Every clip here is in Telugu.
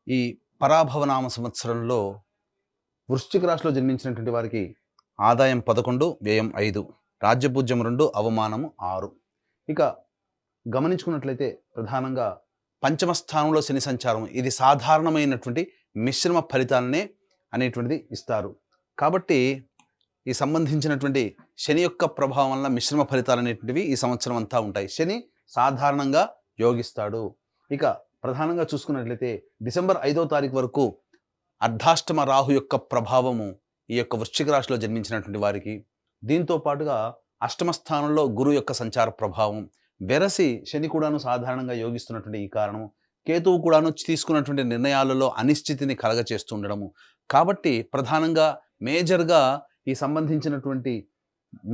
ఈ పరాభవనామ సంవత్సరంలో వృశ్చిక రాశిలో జన్మించినటువంటి వారికి ఆదాయం 11, వ్యయం 5, రాజ్యపూజ్యం 2, అవమానము 6. ఇక గమనించుకున్నట్లయితే ప్రధానంగా పంచమ స్థానంలో శని సంచారం ఇది సాధారణమైనటువంటి మిశ్రమ ఫలితాలనే అనేటువంటిది ఇస్తారు. కాబట్టి ఈ సంబంధించినటువంటి శని యొక్క ప్రభావం వల్ల మిశ్రమ ఫలితాలు అనేటువంటివి ఈ సంవత్సరం అంతా ఉంటాయి. శని సాధారణంగా యోగిస్తాడు. ఇక ప్రధానంగా చూసుకున్నట్లయితే డిసెంబర్ 5వ తారీఖు వరకు అర్ధాష్టమ రాహు యొక్క ప్రభావము ఈ యొక్క వృశ్చిక రాశిలో జన్మించినటువంటి వారికి, దీంతో పాటుగా అష్టమ స్థానంలో గురు యొక్క సంచార ప్రభావం, వెరసి శని కూడాను సాధారణంగా యోగిస్తున్నటువంటి ఈ కారణము, కేతువు కూడాను తీసుకున్నటువంటి నిర్ణయాలలో అనిశ్చితిని కలగచేస్తుండడము. కాబట్టి ప్రధానంగా మేజర్గా ఈ సంబంధించినటువంటి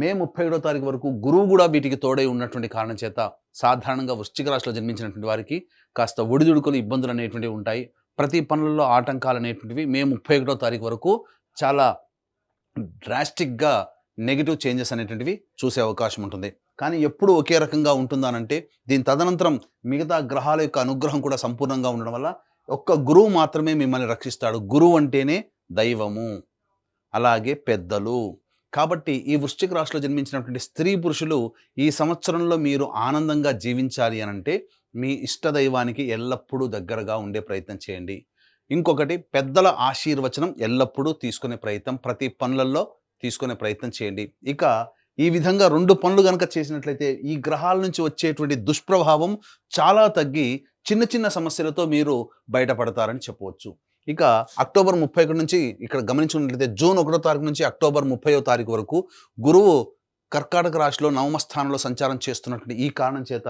మే 31వ తారీఖు వరకు గురువు కూడా వీటికి తోడై ఉన్నటువంటి కారణం చేత సాధారణంగా వృశ్చిక రాశిలో జన్మించినటువంటి వారికి కాస్త ఒడిదుడుకులు ఇబ్బందులు అనేటువంటివి ఉంటాయి. ప్రతి పనులలో ఆటంకాలు అనేటువంటివి మే 31వ తారీఖు వరకు చాలా డ్రాస్టిక్గా నెగిటివ్ చేంజెస్ అనేటువంటివి చూసే అవకాశం ఉంటుంది. కానీ ఎప్పుడు ఒకే రకంగా ఉంటుందానంటే దీని తదనంతరం మిగతా గ్రహాల యొక్క అనుగ్రహం కూడా సంపూర్ణంగా ఉండడం వల్ల ఒక్క గురువు మాత్రమే మిమ్మల్ని రక్షిస్తాడు. గురువు అంటేనే దైవము, అలాగే పెద్దలు. కాబట్టి ఈ వృశ్చిక రాశిలో జన్మించినటువంటి స్త్రీ పురుషులు ఈ సంవత్సరంలో మీరు ఆనందంగా జీవించాలి అనంటే మీ ఇష్టదైవానికి ఎల్లప్పుడూ దగ్గరగా ఉండే ప్రయత్నం చేయండి. ఇంకొకటి, పెద్దల ఆశీర్వచనం ఎల్లప్పుడూ తీసుకునే ప్రయత్నం, ప్రతి పనులలో తీసుకునే ప్రయత్నం చేయండి. ఇక ఈ విధంగా 2 పనులు కనుక చేసినట్లయితే ఈ గ్రహాల నుంచి వచ్చేటువంటి దుష్ప్రభావం చాలా తగ్గి చిన్న చిన్న సమస్యలతో మీరు బయటపడతారని చెప్పవచ్చు. ఇక అక్టోబర్ 31 నుంచి ఇక్కడ గమనించుకున్నట్లయితే జూన్ 1వ తారీఖు నుంచి అక్టోబర్ 30వ తారీఖు వరకు గురువు కర్కాటక రాశిలో నవమ స్థానంలో సంచారం చేస్తున్నటువంటి ఈ కారణం చేత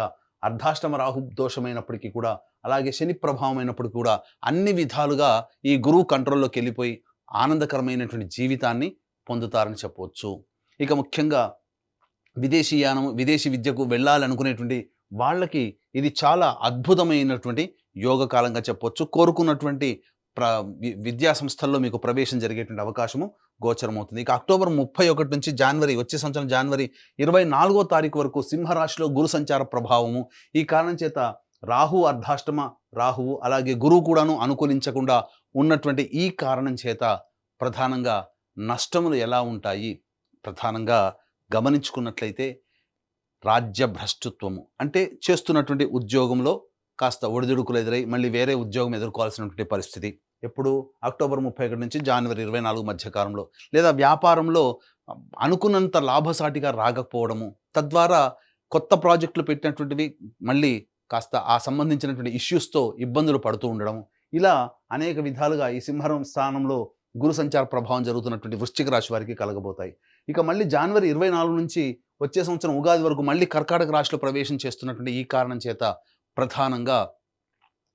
అర్ధాష్టమ రాహు దోషమైనప్పటికీ కూడా, అలాగే శని ప్రభావం అయినప్పటికీ కూడా అన్ని విధాలుగా ఈ గురువు కంట్రోల్లోకి వెళ్ళిపోయి ఆనందకరమైనటువంటి జీవితాన్ని పొందుతారని చెప్పవచ్చు. ఇక ముఖ్యంగా విదేశీయానం, విదేశీ విద్యకు వెళ్ళాలనుకునేటువంటి వాళ్ళకి ఇది చాలా అద్భుతమైనటువంటి యోగకాలంగా చెప్పవచ్చు. కోరుకున్నటువంటి విద్యా సంస్థల్లో మీకు ప్రవేశం జరిగేటువంటి అవకాశము గోచరమవుతుంది. ఇక అక్టోబర్ 31 నుంచి వచ్చే సంవత్సరం జనవరి 24వ తారీఖు వరకు సింహరాశిలో గురు సంచార ప్రభావము, ఈ కారణం చేత అర్ధాష్టమ రాహువు అలాగే గురువు కూడాను అనుకూలించకుండా ఉన్నటువంటి ఈ కారణం చేత ప్రధానంగా నష్టములు ఎలా ఉంటాయి, ప్రధానంగా గమనించుకున్నట్లయితే రాజ్యభ్రష్టత్వము అంటే చేస్తున్నటువంటి ఉద్యోగంలో కాస్త ఒడిదుడుకులు ఎదురై మళ్ళీ వేరే ఉద్యోగం ఎదుర్కోవాల్సినటువంటి పరిస్థితి. ఎప్పుడు అక్టోబర్ 31 నుంచి జనవరి 24 మధ్యకాలంలో, లేదా వ్యాపారంలో అనుకున్నంత లాభసాటిగా రాకపోవడము, తద్వారా కొత్త ప్రాజెక్టులు పెట్టినటువంటివి మళ్ళీ కాస్త ఆ సంబంధించినటువంటి ఇష్యూస్తో ఇబ్బందులు పడుతూ ఉండడం, ఇలా అనేక విధాలుగా ఈ సింహం స్థానంలో గురు సంచార ప్రభావం జరుగుతున్నటువంటి వృశ్చిక రాశి వారికి కలగబోతాయి. ఇక మళ్ళీ జనవరి 24 నుంచి వచ్చే సంవత్సరం ఉగాది వరకు మళ్ళీ కర్కాటక రాశిలో ప్రవేశం చేస్తున్నటువంటి ఈ కారణం చేత ప్రధానంగా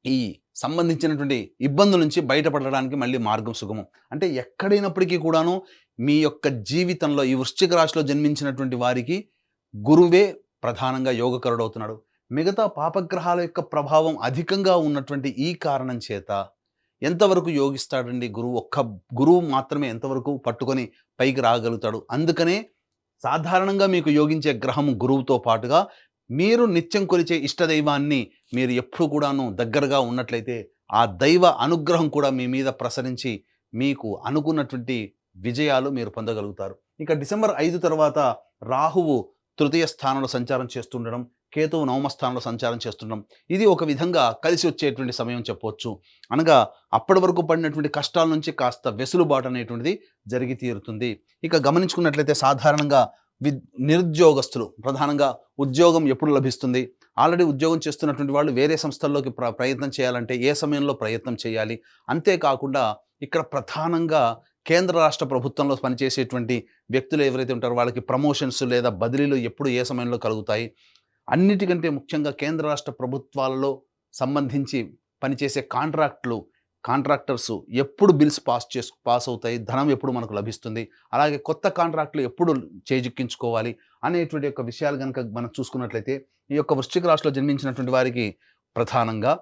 ఈ సంబంధించినటువంటి ఇబ్బందుల నుంచి బయటపడడానికి మళ్ళీ మార్గం సుగమం. అంటే ఎక్కడైనప్పటికీ కూడాను మీ యొక్క జీవితంలో ఈ వృశ్చిక రాశిలో జన్మించినటువంటి వారికి గురువే ప్రధానంగా యోగకరుడవుతున్నాడు. మిగతా పాపగ్రహాల యొక్క ప్రభావం అధికంగా ఉన్నటువంటి ఈ కారణం చేత ఎంతవరకు యోగిస్తాడండి గురువు? ఒక్క గురువు మాత్రమే ఎంతవరకు పట్టుకొని పైకి రాగలుగుతాడు. అందుకనే సాధారణంగా మీకు యోగించే గ్రహము గురువుతో పాటుగా మీరు నిత్యం కొలిచే ఇష్టదైవాన్ని మీరు ఎప్పుడు కూడాను దగ్గరగా ఉన్నట్లయితే ఆ దైవ అనుగ్రహం కూడా మీ మీద ప్రసరించి మీకు అనుకున్నటువంటి విజయాలు మీరు పొందగలుగుతారు. ఇక డిసెంబర్ 5 తర్వాత రాహువు తృతీయ స్థానంలో సంచారం చేస్తుండడం, కేతువు నవమ స్థానంలో సంచారం చేస్తుండడం, ఇది ఒక విధంగా కలిసి వచ్చేటువంటి సమయం చెప్పవచ్చు. అనగా అప్పటి వరకు పడినటువంటి కష్టాల నుంచి కాస్త వెసులుబాటు అనేటువంటిది జరిగి తీరుతుంది. ఇక గమనించుకున్నట్లయితే సాధారణంగా నిరుద్యోగస్తులు ప్రధానంగా ఉద్యోగం ఎప్పుడు లభిస్తుంది, ఆల్రెడీ ఉద్యోగం చేస్తున్నటువంటి వాళ్ళు వేరే సంస్థల్లోకి ప్రయత్నం చేయాలంటే ఏ సమయంలో ప్రయత్నం చేయాలి, అంతేకాకుండా ఇక్కడ ప్రధానంగా కేంద్ర రాష్ట్ర ప్రభుత్వంలో పనిచేసేటువంటి వ్యక్తులు ఎవరైతే ఉంటారో వాళ్ళకి ప్రమోషన్స్ లేదా బదిలీలు ఎప్పుడు ఏ సమయంలో కలుగుతాయి, అన్నిటికంటే ముఖ్యంగా కేంద్ర రాష్ట్ర ప్రభుత్వాలలో సంబంధించి పనిచేసే కాంట్రాక్టర్స్ ఎప్పుడు బిల్స్ పాస్ అవుతాయి, ధనం ఎప్పుడు మనకు లభిస్తుంది, అలాగే కొత్త కాంట్రాక్టులు ఎప్పుడు చేజిక్కించుకోవాలి అనేటువంటి యొక్క విషయాలు కనుక మనం చూసుకున్నట్లయితే ఈ యొక్క వృశ్చిక రాశిలో జన్మించినటువంటి వారికి ప్రధానంగా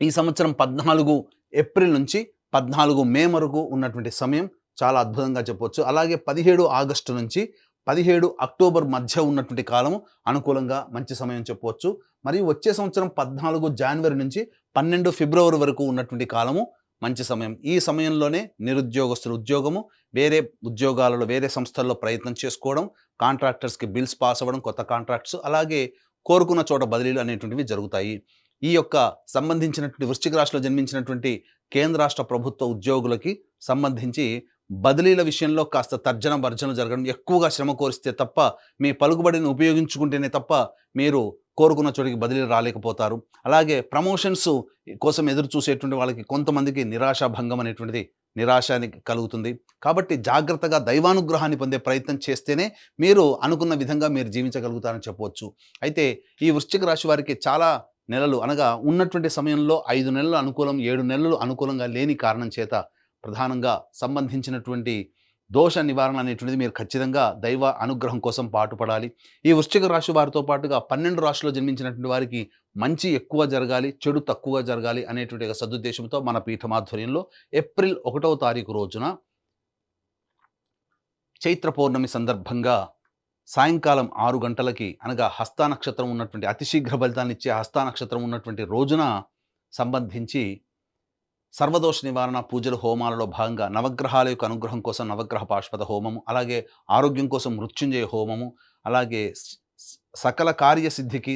ఈ సంవత్సరం 14 ఏప్రిల్ నుంచి 14 మే వరకు ఉన్నటువంటి సమయం చాలా అద్భుతంగా చెప్పవచ్చు. అలాగే 17 ఆగస్టు నుంచి 17 అక్టోబర్ మధ్య ఉన్నటువంటి కాలము అనుకూలంగా మంచి సమయం చెప్పవచ్చు. మరియు వచ్చే సంవత్సరం 14 జనవరి నుంచి 12 ఫిబ్రవరి వరకు ఉన్నటువంటి కాలము మంచి సమయం. ఈ సమయంలోనే నిరుద్యోగస్తులు ఉద్యోగము, వేరే ఉద్యోగాలలో వేరే సంస్థల్లో ప్రయత్నం చేసుకోవడం, కాంట్రాక్టర్స్కి బిల్స్ పాస్ అవ్వడం, కొత్త కాంట్రాక్ట్స్, అలాగే కోరుకున్న చోట బదిలీలు అనేటువంటివి జరుగుతాయి. ఈ యొక్క సంబంధించినటువంటి వృశ్చిక రాశిలో జన్మించినటువంటి కేంద్ర రాష్ట్ర ప్రభుత్వ ఉద్యోగులకి సంబంధించి బదిలీల విషయంలో కాస్త తర్జన భర్జన జరగడం, ఎక్కువగా శ్రమ కోరిస్తే తప్ప, మీ పలుకుబడిని ఉపయోగించుకుంటేనే తప్ప మీరు కోరుకున్న చోటికి బదిలీలు రాలేకపోతారు. అలాగే ప్రమోషన్స్ కోసం ఎదురు చూసేటువంటి వాళ్ళకి కొంతమందికి నిరాశాభంగం అనేటువంటిది నిరాశానికి కలుగుతుంది. కాబట్టి జాగ్రత్తగా దైవానుగ్రహాన్ని పొందే ప్రయత్నం చేస్తేనే మీరు అనుకున్న విధంగా మీరు జీవించగలుగుతారని చెప్పవచ్చు. అయితే ఈ వృశ్చిక రాశి వారికి చాలా నెలలు అనగా ఉన్నటువంటి సమయంలో 5 నెలలు అనుకూలం, 7 నెలలు అనుకూలంగా లేని కారణం చేత ప్రధానంగా సంబంధించినటువంటి దోష నివారణ అనేటువంటిది మీరు ఖచ్చితంగా దైవ అనుగ్రహం కోసం పాటుపడాలి. ఈ వృశ్చిక రాశి వారితో పాటుగా 12 రాశిలో జన్మించినటువంటి వారికి మంచి ఎక్కువ జరగాలి, చెడు తక్కువ జరగాలి అనేటువంటి ఒక సదుద్దేశంతో మన పీఠమాధ్వర్యంలో ఏప్రిల్ 1వ తారీఖు రోజున చైత్ర పౌర్ణమి సందర్భంగా సాయంకాలం 6 గంటలకి అనగా హస్త నక్షత్రం ఉన్నటువంటి అతి శీఘ్ర ఫలితాన్ని ఇచ్చే హస్త నక్షత్రం ఉన్నటువంటి రోజున సంబంధించి సర్వదోష నివారణ పూజలు హోమాలలో భాగంగా నవగ్రహాల యొక్క అనుగ్రహం కోసం నవగ్రహ పాశుపత హోమము, అలాగే ఆరోగ్యం కోసం మృత్యుంజయ హోమము, అలాగే సకల కార్యసిద్ధికి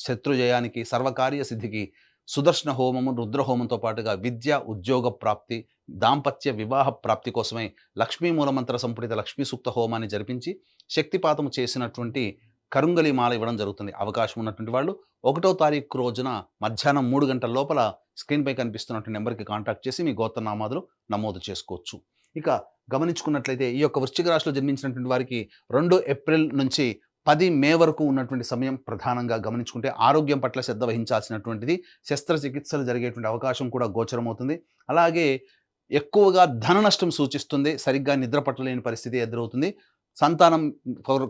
శత్రుజయానికి సర్వకార్య సిద్ధికి సుదర్శన హోమము, రుద్రహోమంతో పాటుగా విద్య ఉద్యోగ ప్రాప్తి, దాంపత్య వివాహ ప్రాప్తి కోసమై లక్ష్మీ మూలమంత్ర సంపుటిత లక్ష్మీ సూక్త హోమాన్ని జరిపించి శక్తిపాతము చేసినటువంటి కరుంగలి మాల ఇవ్వడం జరుగుతుంది. అవకాశం ఉన్నటువంటి వాళ్ళు 1వ తారీఖు రోజున మధ్యాహ్నం 3 గంటల లోపల స్క్రీన్పై కనిపిస్తున్నటువంటి నెంబర్కి కాంటాక్ట్ చేసి మీ గోత్రనామాదులు నమోదు చేసుకోవచ్చు. ఇక గమనించుకున్నట్లయితే ఈ యొక్క వృశ్చిక రాశిలో జన్మించినటువంటి వారికి 2 ఏప్రిల్ నుంచి 10 మే వరకు ఉన్నటువంటి సమయం ప్రధానంగా గమనించుకుంటే ఆరోగ్యం పట్ల శ్రద్ధ వహించాల్సినటువంటిది, శస్త్రచికిత్సలు జరిగేటువంటి అవకాశం కూడా గోచరమవుతుంది. అలాగే ఎక్కువగా ధన నష్టం సూచిస్తుంది, సరిగ్గా నిద్ర పట్టలేని పరిస్థితి ఎదురవుతుంది, సంతానం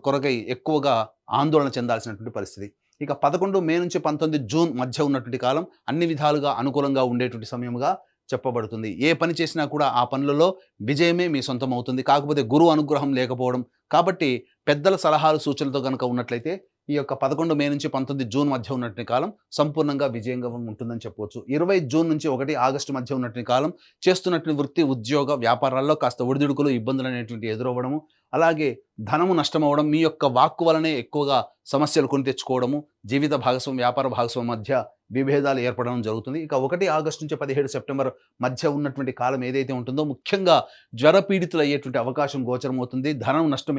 కొరకై ఎక్కువగా ఆందోళన చెందాల్సినటువంటి పరిస్థితి. ఇక 11 మే నుంచి 19 జూన్ మధ్య ఉన్నటువంటి కాలం అన్ని విధాలుగా అనుకూలంగా ఉండేటువంటి సమయముగా చెప్పబడుతుంది. ఏ పని చేసినా కూడా ఆ పనులలో విజయమే మీ సొంతం అవుతుంది. కాకపోతే గురువు అనుగ్రహం లేకపోవడం, కాబట్టి పెద్దల సలహాలు సూచనలతో కనుక ఉన్నట్లయితే ఈ యొక్క 11 మే నుంచి 19 జూన్ మధ్య ఉన్నటువంటి కాలం సంపూర్ణంగా విజయంగా ఉంటుందని చెప్పవచ్చు. 20 జూన్ నుంచి 1 ఆగస్టు మధ్య ఉన్నటువంటి కాలం చేస్తున్నటువంటి వృత్తి ఉద్యోగ వ్యాపారాల్లో కాస్త ఒడిదుడుకులు ఇబ్బందులు అనేటువంటి ఎదురవ్వడము, అలాగే ధనము నష్టమవడం, మీ యొక్క వాక్కు వలనే ఎక్కువగా సమస్యలు కొని తెచ్చుకోవడము, జీవిత భాగస్వామి వ్యాపార భాగస్వామి మధ్య విభేదాలు ఏర్పడడం జరుగుతుంది. ఇక 1 ఆగస్టు నుంచి 17 సెప్టెంబర్ మధ్య ఉన్నటువంటి కాలం ఏదైతే ఉంటుందో ముఖ్యంగా జ్వరపీడితులు అయ్యేటువంటి అవకాశం గోచరమవుతుంది. ధనం నష్టం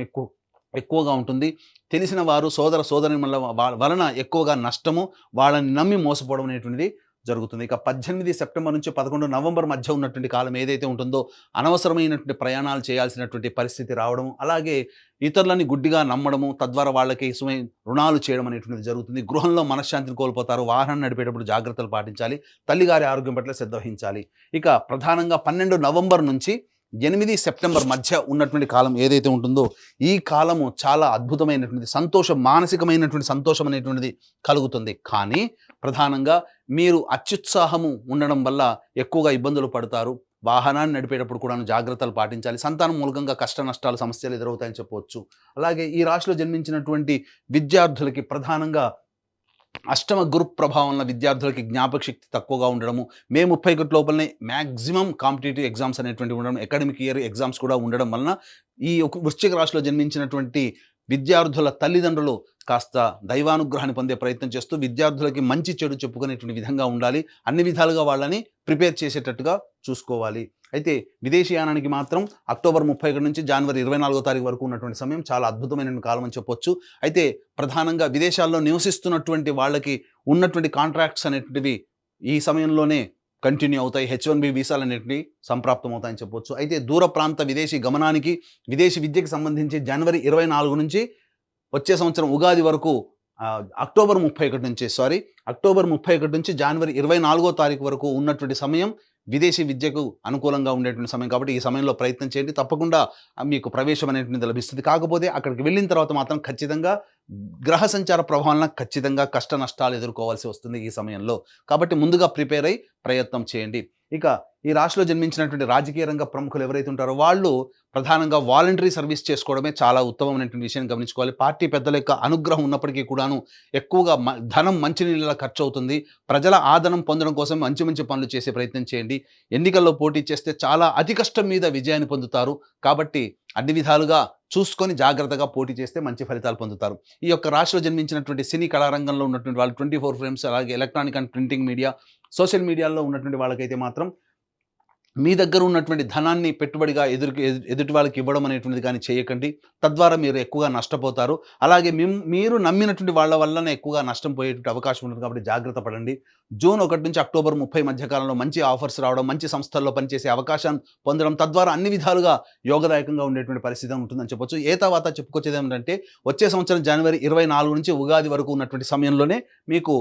ఎక్కువగా ఉంటుంది. తెలిసిన వారు సోదరుల వలన ఎక్కువగా నష్టము, వాళ్ళని నమ్మి మోసపోవడం అనేటువంటిది జరుగుతుంది. ఇక 18 సెప్టెంబర్ నుంచి 11 నవంబర్ మధ్య ఉన్నటువంటి కాలం ఏదైతే ఉంటుందో అనవసరమైనటువంటి ప్రయాణాలు చేయాల్సినటువంటి పరిస్థితి రావడం, అలాగే ఇతరులని గుడ్డిగా నమ్మడము, తద్వారా వాళ్ళకి రుణాలు చేయడం అనేటువంటిది జరుగుతుంది. గృహంలో మనశ్శాంతిని కోల్పోతారు. వాహనం నడిపేటప్పుడు జాగ్రత్తలు పాటించాలి. తల్లిగారి ఆరోగ్యం పట్ల శ్రద్ధ వహించాలి. ఇక ప్రధానంగా 12 నవంబర్ నుంచి 8 సెప్టెంబర్ మధ్య ఉన్నటువంటి కాలం ఏదైతే ఉంటుందో ఈ కాలము చాలా అద్భుతమైనటువంటి మానసికమైనటువంటి సంతోషం అనేటువంటిది కలుగుతుంది. కానీ ప్రధానంగా మీరు అత్యుత్సాహము ఉండడం వల్ల ఎక్కువగా ఇబ్బందులు పడతారు. వాహనాన్ని నడిపేటప్పుడు కూడా జాగ్రత్తలు పాటించాలి. సంతానం మూలంగా కష్ట నష్టాలు సమస్యలు ఎదురవుతాయని చెప్పవచ్చు. అలాగే ఈ రాశిలో జన్మించినటువంటి విద్యార్థులకి ప్రధానంగా అష్టమ గురు ప్రభావం వల్ల విద్యార్థులకి జ్ఞాపక శక్తి తక్కువగా ఉండడము, మే 31 లోపలనే మ్యాక్సిమం కాంపిటేటివ్ ఎగ్జామ్స్ అనేటువంటివి ఉండడం, అకాడమిక్ ఇయర్ ఎగ్జామ్స్ కూడా ఉండడం వలన ఈ వృశ్చిక రాశిలో జన్మించినటువంటి విద్యార్థుల తల్లిదండ్రులు కాస్త దైవానుగ్రహాన్ని పొందే ప్రయత్నం చేస్తూ విద్యార్థులకి మంచి చెడు చెప్పుకునేటువంటి విధంగా ఉండాలి. అన్ని విధాలుగా వాళ్ళని ప్రిపేర్ చేసేటట్టుగా చూసుకోవాలి. అయితే విదేశీయానానికి మాత్రం అక్టోబర్ 31 నుంచి జనవరి 24వ తారీఖు వరకు ఉన్నటువంటి సమయం చాలా అద్భుతమైన కాలం అని చెప్పొచ్చు. అయితే ప్రధానంగా విదేశాల్లో నివసిస్తున్నటువంటి వాళ్ళకి ఉన్నటువంటి కాంట్రాక్ట్స్ అనేటువంటివి ఈ సమయంలోనే కంటిన్యూ అవుతాయి. H1B వీసాలు అనేటివి సంప్రాప్తం అవుతాయని చెప్పొచ్చు. అయితే దూర ప్రాంత విదేశీ గమనానికి, విదేశీ విద్యకి సంబంధించి జనవరి 24 నుంచి వచ్చే సంవత్సరం ఉగాది వరకు అక్టోబర్ 31 నుంచి జనవరి 24వ తారీఖు వరకు ఉన్నటువంటి సమయం విదేశీ విద్యకు అనుకూలంగా ఉండేటువంటి సమయం. కాబట్టి ఈ సమయంలో ప్రయత్నం చేయండి. తప్పకుండా మీకు ప్రవేశం అనేటువంటిది లభిస్తుంది. కాకపోతే అక్కడికి వెళ్ళిన తర్వాత మాత్రం ఖచ్చితంగా గ్రహ సంచార ప్రభావాలన ఖచ్చితంగా కష్ట నష్టాలు ఎదుర్కోవాల్సి వస్తుంది ఈ సమయంలో. కాబట్టి ముందుగా ప్రిపేర్ అయ్యి ప్రయత్నం చేయండి. ఇక ఈ రాశిలో జన్మించినటువంటి రాజకీయ రంగ ప్రముఖులు ఎవరైతే ఉంటారో వాళ్ళు ప్రధానంగా వాలంటరీ సర్వీస్ చేసుకోవడమే చాలా ఉత్తమమైనటువంటి విషయాన్ని గమనించుకోవాలి. పార్టీ పెద్దల యొక్క అనుగ్రహం ఉన్నప్పటికీ కూడాను ఎక్కువగా ధనం మంచినీళ్ళలా ఖర్చవుతుంది. ప్రజల ఆదరణ పొందడం కోసం మంచి మంచి పనులు చేసే ప్రయత్నం చేయండి. ఎన్నికల్లో పోటీ చేస్తే చాలా అతి కష్టం మీద విజయాన్ని పొందుతారు. కాబట్టి అన్ని విధాలుగా చూసుకొని జాగ్రత్తగా పోటీ చేస్తే మంచి ఫలితాలు పొందుతారు. ఈ యొక్క రాశిలో జన్మించినటువంటి సినీ కళారంగంలో ఉన్నటువంటి వాళ్ళు 24 ఫ్రేమ్స్ అలాగే electronic and printing media, social మీడియాలో ఉన్నటువంటి వాళ్ళకైతే మాత్రం మీ దగ్గర ఉన్నటువంటి ధనాన్ని పెట్టుబడిగా ఎదుటి వాళ్ళకి ఇవ్వడం అనేటువంటిది కానీ చేయకండి. తద్వారా మీరు ఎక్కువగా నష్టపోతారు. అలాగే మీరు నమ్మినటువంటి వాళ్ళ వల్లనే ఎక్కువగా నష్టం పోయేటువంటి అవకాశం ఉంటుంది. కాబట్టి జాగ్రత్త పడండి. జూన్ 1 నుంచి అక్టోబర్ 30 మధ్య కాలంలో మంచి ఆఫర్స్ రావడం, మంచి సంస్థల్లో పనిచేసే అవకాశాన్ని పొందడం, తద్వారా అన్ని విధాలుగా యోగదాయకంగా ఉండేటువంటి పరిస్థితి ఉంటుందని చెప్పొచ్చు. తర్వాత చెప్పుకొచ్చేది ఏమిటంటే వచ్చే సంవత్సరం జనవరి 24 నుంచి ఉగాది వరకు ఉన్నటువంటి సమయంలోనే మీకు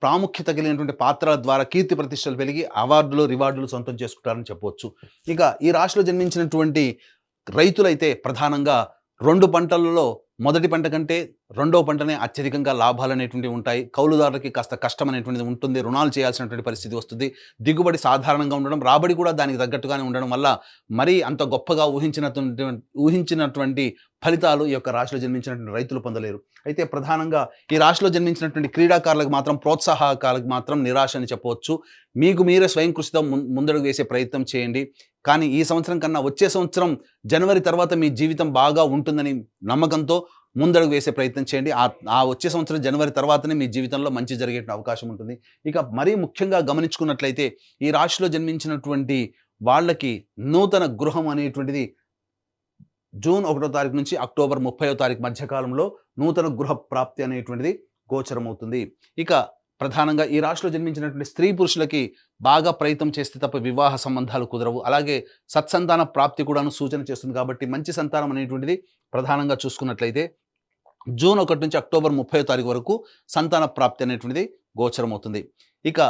ప్రాముఖ్యత కలిగినటువంటి పాత్రల ద్వారా కీర్తి ప్రతిష్టలు పెరిగి అవార్డులు, రివార్డులు సొంతం చేసుకుంటారని చెప్పవచ్చు. ఇక ఈ రాశిలో జన్మించినటువంటి రైతులైతే ప్రధానంగా 2 పంటలలో మొదటి పంట కంటే రెండో పంటనే అత్యధికంగా లాభాలు అనేటువంటివి ఉంటాయి. కౌలుదారులకి కాస్త కష్టం అనేటువంటిది ఉంటుంది. రుణాలు చేయాల్సినటువంటి పరిస్థితి వస్తుంది. దిగుబడి సాధారణంగా ఉండడం, రాబడి కూడా దానికి తగ్గట్టుగానే ఉండడం వల్ల మరీ అంత గొప్పగా ఊహించినటువంటి ఫలితాలు ఈ యొక్క రాశిలో జన్మించినటువంటి రైతులు పొందలేరు. అయితే ప్రధానంగా ఈ రాశిలో జన్మించినటువంటి క్రీడాకారులకు మాత్రం, ప్రోత్సాహకాలకు మాత్రం నిరాశ అని చెప్పవచ్చు. మీకు మీరే స్వయం కృషితో ముందడుగు వేసే ప్రయత్నం చేయండి. కానీ ఈ సంవత్సరం కన్నా వచ్చే సంవత్సరం జనవరి తర్వాత మీ జీవితం బాగా ఉంటుందని నమ్మకంతో ముందడుగు వేసే ప్రయత్నం చేయండి. ఆ వచ్చే సంవత్సరం జనవరి తర్వాతనే మీ జీవితంలో మంచి జరిగే అవకాశం ఉంటుంది. ఇక మరీ ముఖ్యంగా గమనించుకున్నట్లయితే ఈ రాశిలో జన్మించినటువంటి వాళ్ళకి నూతన గృహం అనేటువంటిది జూన్ 1వ తారీఖు నుంచి అక్టోబర్ 30వ తారీఖు మధ్యకాలంలో నూతన గృహ ప్రాప్తి అనేటువంటిది గోచరమవుతుంది. ఇక ప్రధానంగా ఈ రాశిలో జన్మించినటువంటి స్త్రీ పురుషులకి బాగా ప్రయత్నం చేస్తే తప్ప వివాహ సంబంధాలు కుదరవు. అలాగే సత్సంతాన ప్రాప్తి కూడాను సూచన చేస్తుంది. కాబట్టి మంచి సంతానం అనేటువంటిది ప్రధానంగా చూసుకున్నట్లయితే జూన్ 1 నుంచి అక్టోబర్ 30వ తారీఖు వరకు సంతాన ప్రాప్తి అనేటువంటిది గోచరమవుతుంది. ఇక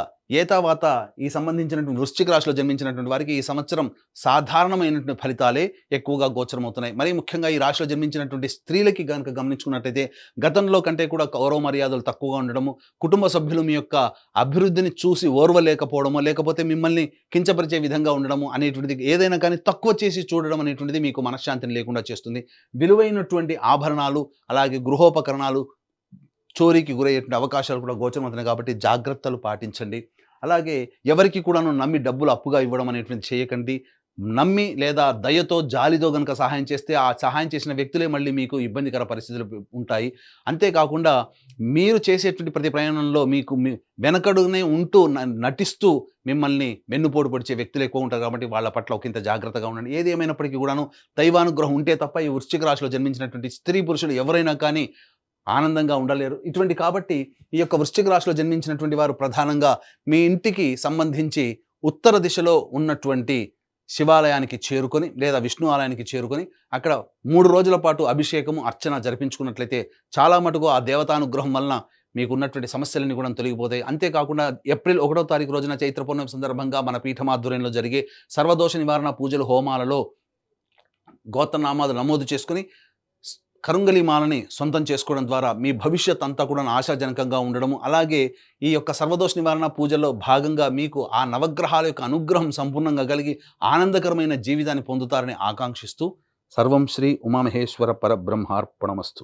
తర్వాత ఈ సంబంధించినటువంటి వృశ్చిక రాశిలో జన్మించినటువంటి వారికి ఈ సంవత్సరం సాధారణమైనటువంటి ఫలితాలే ఎక్కువగా గోచరమవుతున్నాయి. మరీ ముఖ్యంగా ఈ రాశిలో జన్మించినటువంటి స్త్రీలకి కనుక గమనించుకున్నట్లయితే గతంలో కంటే కూడా గౌరవ మర్యాదలు తక్కువగా ఉండడము, కుటుంబ సభ్యులు మీ యొక్క అభివృద్ధిని చూసి ఓర్వలేకపోవడమో, లేకపోతే మిమ్మల్ని కించపరిచే విధంగా ఉండడము అనేటువంటిది ఏదైనా కానీ తక్కువ చేసి చూడడం అనేటువంటిది మీకు మనశ్శాంతిని లేకుండా చేస్తుంది. విలువైనటువంటి ఆభరణాలు అలాగే గృహోపకరణాలు చోరీకి గురయ్యేటువంటి అవకాశాలు కూడా గోచరమవుతున్నాయి. కాబట్టి జాగ్రత్తలు పాటించండి. అలాగే ఎవరికి కూడాను నమ్మి డబ్బులు అప్పుగా ఇవ్వడం అనేటువంటిది చేయకండి. నమ్మి లేదా దయతో, జాలితో గనుక సహాయం చేస్తే ఆ సహాయం చేసిన వ్యక్తులే మళ్ళీ మీకు ఇబ్బందికర పరిస్థితులు ఉంటాయి. అంతేకాకుండా మీరు చేసేటువంటి ప్రతి ప్రయాణంలో మీకు వెనకడునే ఉంటూ నటిస్తూ మిమ్మల్ని వెన్నుపోటు పొడిచే వ్యక్తులు ఎక్కువ ఉంటారు. కాబట్టి వాళ్ళ పట్ల ఒకంత జాగ్రత్తగా ఉండండి. ఏది ఏమైనప్పటికీ కూడాను దైవానుగ్రహం ఉంటే తప్ప ఈ వృశ్చిక రాశిలో జన్మించినటువంటి స్త్రీ పురుషులు ఎవరైనా కానీ ఆనందంగా ఉండలేరు. కాబట్టి ఈ యొక్క వృశ్చిక రాశిలో జన్మించినటువంటి వారు ప్రధానంగా మీ ఇంటికి సంబంధించి ఉత్తర దిశలో ఉన్నటువంటి శివాలయానికి చేరుకొని లేదా విష్ణు ఆలయానికి చేరుకొని అక్కడ 3 రోజుల పాటు అభిషేకము, అర్చన జరిపించుకున్నట్లయితే చాలా మటుకు ఆ దేవతానుగ్రహం వలన మీకున్నటువంటి సమస్యలన్నీ కూడా తొలగిపోతాయి. అంతేకాకుండా ఏప్రిల్ 1వ తారీఖు రోజున చైత్ర పౌర్ణమి సందర్భంగా మన పీఠమాధ్వర్యంలో జరిగే సర్వదోష నివారణ పూజలు, హోమాలలో గోత్రనామాలు నమోదు చేసుకుని కరుంగలి మాలని సొంతం చేసుకోవడం ద్వారా మీ భవిష్యత్ అంతా కూడా ఆశాజనకంగా ఉండడము, అలాగే ఈ యొక్క సర్వదోష నివారణ పూజల్లో భాగంగా మీకు ఆ నవగ్రహాల యొక్క అనుగ్రహం సంపూర్ణంగా కలిగి ఆనందకరమైన జీవితాన్ని పొందుతారని ఆకాంక్షిస్తూ సర్వం శ్రీ ఉమామహేశ్వర పరబ్రహ్మార్పణమస్తు.